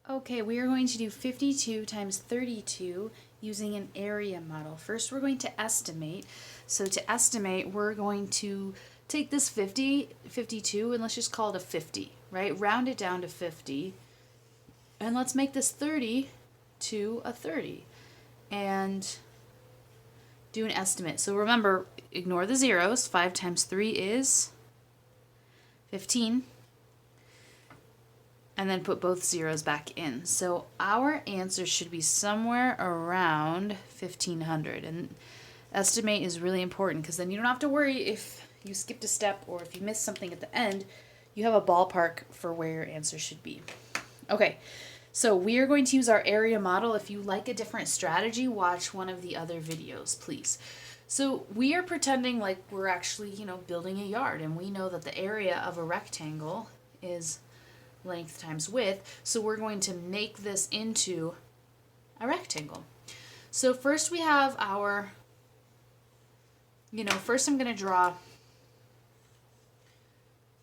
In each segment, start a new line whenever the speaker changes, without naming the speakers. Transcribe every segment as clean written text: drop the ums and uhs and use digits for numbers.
Okay, we are going to do 52 times 32 using an area model. First, we're going to estimate. So to estimate, we're going to take this 52, and let's just call it a 50, right? Round it down to 50. And let's make this 30 to a 30. And do an estimate. So remember, ignore the zeros. 5 times 3 is 15. And then put both zeros back in. So our answer should be somewhere around 1500. And estimate is really important because then you don't have to worry if you skipped a step or if you missed something at the end. You have a ballpark for where your answer should be. Okay, so we are going to use our area model. If you like a different strategy, watch one of the other videos, please. So we are pretending like we're actually, building a yard, and we know that the area of a rectangle is length times width, so we're going to make this into a rectangle. So first we have our, first I'm going to draw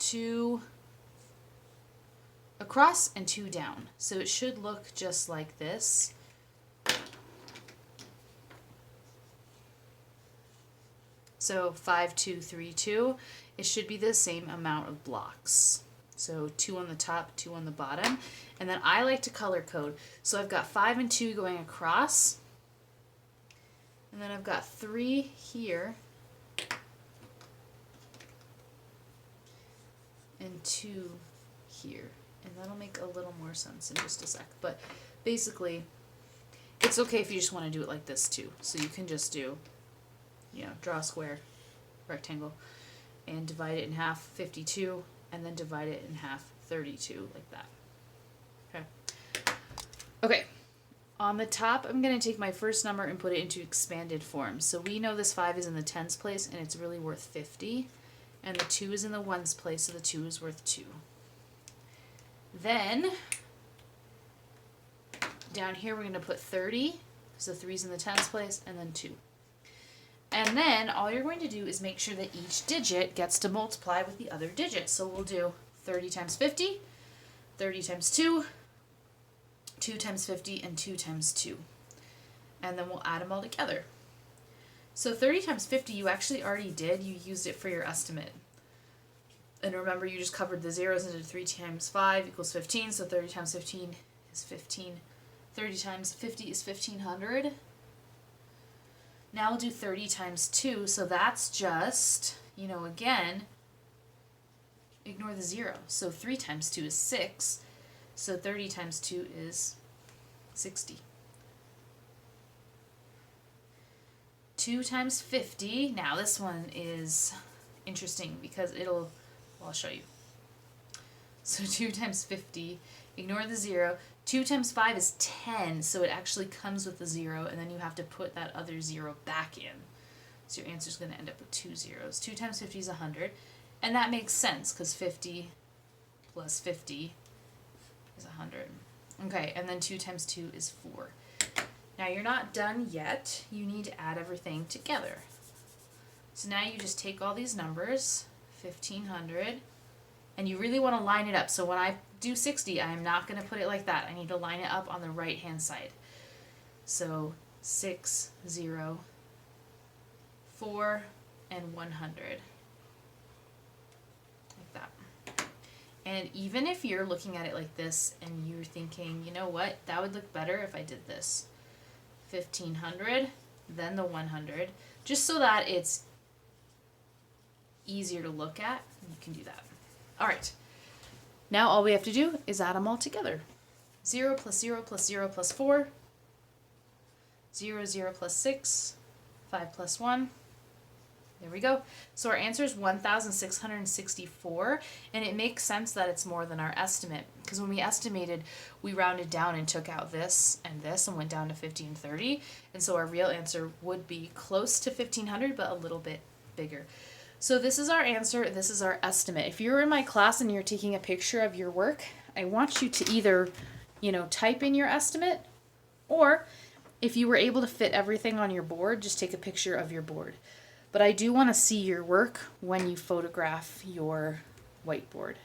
2 across and 2 down. So it should look just like this. So 5, 2, 3, 2. It should be the same amount of blocks. So 2 on the top, 2 on the bottom. And then I like to color code. So I've got 5 and 2 going across. And then I've got 3 here. And 2 here. And that'll make a little more sense in just a sec. But basically, it's okay if you just want to do it like this too. So you can just do, draw a square, rectangle, and divide it in half, 52. And then divide it in half, 32, like that. Okay. On the top, I'm going to take my first number and put it into expanded form. So we know this 5 is in the tens place, and it's really worth 50. And the 2 is in the ones place, so the 2 is worth 2. Then, down here, we're going to put 30, because the 3 is in the tens place, and then 2. And then all you're going to do is make sure that each digit gets to multiply with the other digit. So we'll do 30 times 50, 30 times 2, 2 times 50, and 2 times 2. And then we'll add them all together. So 30 times 50 you actually already did. You used it for your estimate. And remember, you just covered the zeros into 3 times 5 equals 15. So 30 times 15 is 15. 30 times 50 is 1500. Now we'll do 30 times 2, so that's just, again, ignore the 0. So 3 times 2 is 6, so 30 times 2 is 60. 2 times 50, now this one is interesting because I'll show you. So 2 times 50, ignore the 0. 2 times 5 is 10, so it actually comes with a 0, and then you have to put that other 0 back in. So your answer is going to end up with 2 zeros. 2 times 50 is 100, and that makes sense because 50 plus 50 is 100. Okay, and then 2 times 2 is 4. Now you're not done yet. You need to add everything together. So now you just take all these numbers, 1500, and you really want to line it up. So when I do 60, I am not going to put it like that. I need to line it up on the right hand side. So 6, 0, 4, and 100. Like that. And even if you're looking at it like this and you're thinking, you know what, that would look better if I did this. 1500, then the 100, just so that it's easier to look at, you can do that. All right. Now all we have to do is add them all together. 0 plus 0 plus 0 plus 4. 0, 0 plus 6. 5 plus 1. There we go. So our answer is 1,664, and it makes sense that it's more than our estimate, because when we estimated, we rounded down and took out this and went down to 1530, and so our real answer would be close to 1,500, but a little bit bigger. So this is our answer, this is our estimate. If you're in my class and you're taking a picture of your work, I want you to either, type in your estimate, or if you were able to fit everything on your board, just take a picture of your board. But I do want to see your work when you photograph your whiteboard.